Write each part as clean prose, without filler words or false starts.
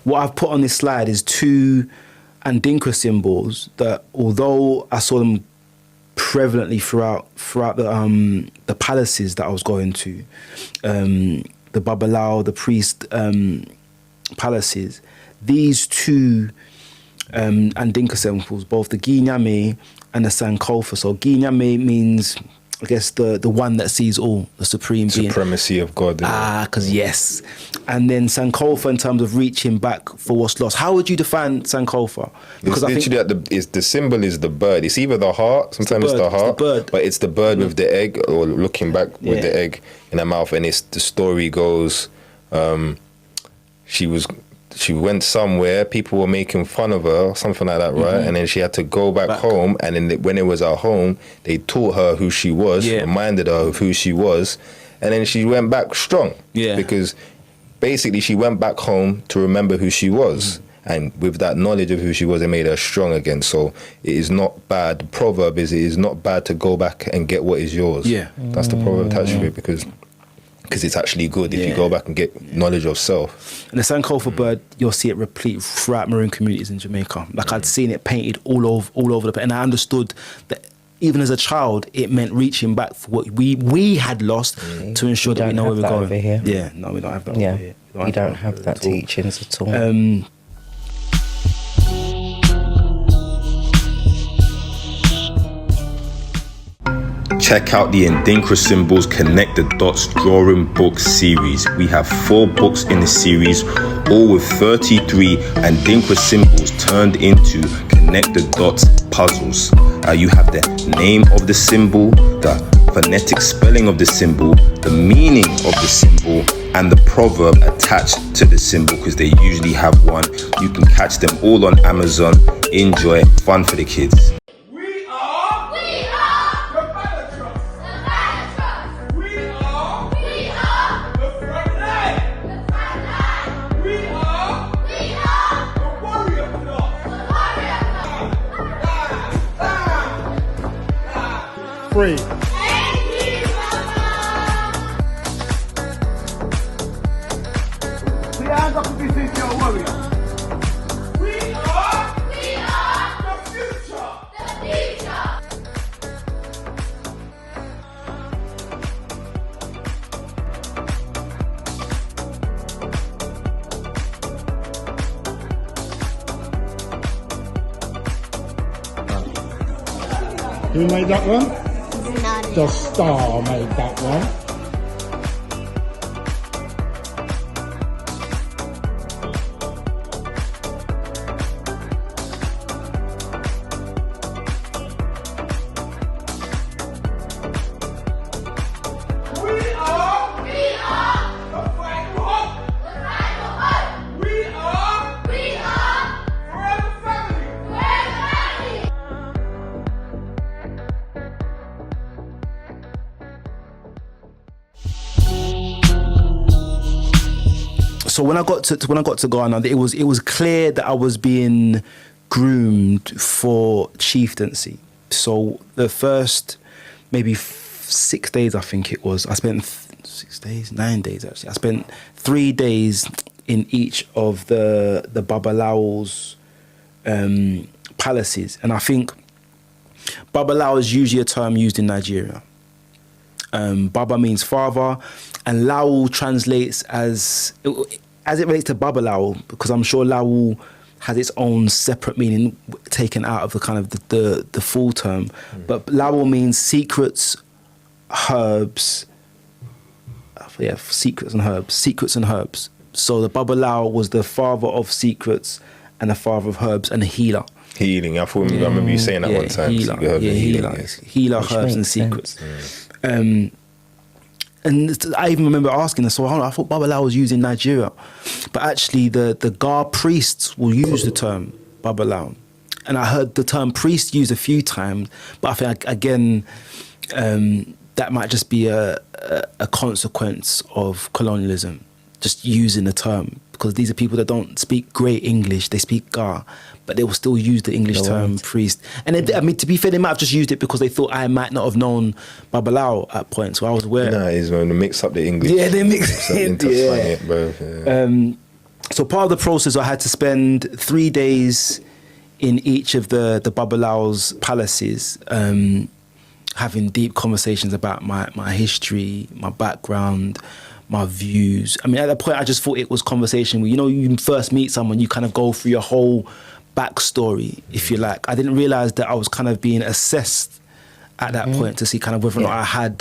what I've put on this slide is 2 Adinkra symbols that, although I saw them prevalently throughout the palaces that I was going to, the Babalawo, the priest palaces, these 2 Adinkra symbols, both the Ginyame and the Sankofa. So Ginyame means, I guess, the one that sees all, the supreme being. Supremacy of God. Because yes. And then Sankofa in terms of reaching back for what's lost. How would you define Sankofa? Because I think the symbol is the bird. It's either the heart, sometimes it's the heart, but it's the bird with the egg, or looking back with the egg in her mouth. And it's, the story goes, she went somewhere, people were making fun of her, something like that, right? And then she had to go back home, and then when it was at home, they taught her who she was, reminded her of who she was, and then she went back strong. Because basically she went back home to remember who she was. And with that knowledge of who she was, it made her strong again. So it is not bad. The proverb is, it is not bad to go back and get what is yours. That's the proverb attached to it, because it's actually good if you go back and get knowledge of self. And the Sankofa bird, you'll see it replete throughout maroon communities in Jamaica. Like I'd seen it painted all over the place, and I understood that even as a child, it meant reaching back for what we had lost to ensure that we know where we're going. Over here. Yeah, no, we don't have that over here. We don't have that teachings at all. Check out the Adinkra Symbols Connect the Dots Drawing Book series. We have 4 books in the series, all with 33 Adinkra symbols turned into Connect the Dots puzzles. You have the name of the symbol, the phonetic spelling of the symbol, the meaning of the symbol, and the proverb attached to the symbol, because they usually have one. You can catch them all on Amazon. Enjoy, fun for the kids. Free. We hands up if you think you're a warrior. We are the future. Who made that one? The star made that one. We are the fight for hope. We are forever family. So when I got to Ghana, it was clear that I was being groomed for chieftaincy. So the first maybe 6 days, I think it was, I spent 9 days actually. I spent 3 days in each of the Babalawo's palaces, and I think Babalawo is usually a term used in Nigeria. Baba means father, and Lawo translates as it relates to Babalawo, because I'm sure Lawo has its own separate meaning taken out of the kind of the full term. But Lawo means secrets, herbs. Secrets and herbs. So the Babalawo was the father of secrets and the father of herbs and a healer. Healing. I remember you saying that one time. Healer, herbs and secrets. And I even remember asking her, so I thought Babalawo was used in Nigeria. But actually the Gar priests will use the term Babalawo. And I heard the term priest used a few times, but I think, again, that might just be a consequence of colonialism, just using the term. Because these are people that don't speak great English, they speak Gar, but they will still use the English term priest. And I mean, to be fair, they might have just used it because they thought I might not have known Babalawo at points, so I was aware. No, it's when they mix up the English. Yeah, they mix it. So part of the process, I had to spend 3 days in each of the Babalaw's palaces, having deep conversations about my history, my background, my views. I mean, at that point, I just thought it was conversation where, you first meet someone, you kind of go through your whole backstory, if you like. I didn't realize that I was kind of being assessed at that point to see kind of whether or not I had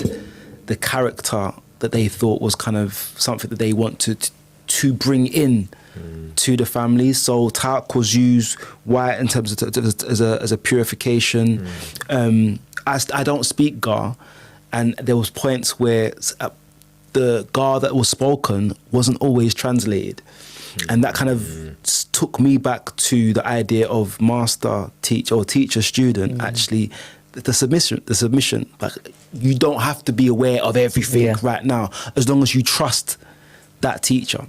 the character that they thought was kind of something that they want to bring in to the families. So talc was used white in terms of as a purification. I don't speak Ga, and there was points where the Ga that was spoken wasn't always translated. And that kind of took me back to the idea of master, teacher, or teacher, student, actually, the submission. Like, you don't have to be aware of everything right now, as long as you trust that teacher.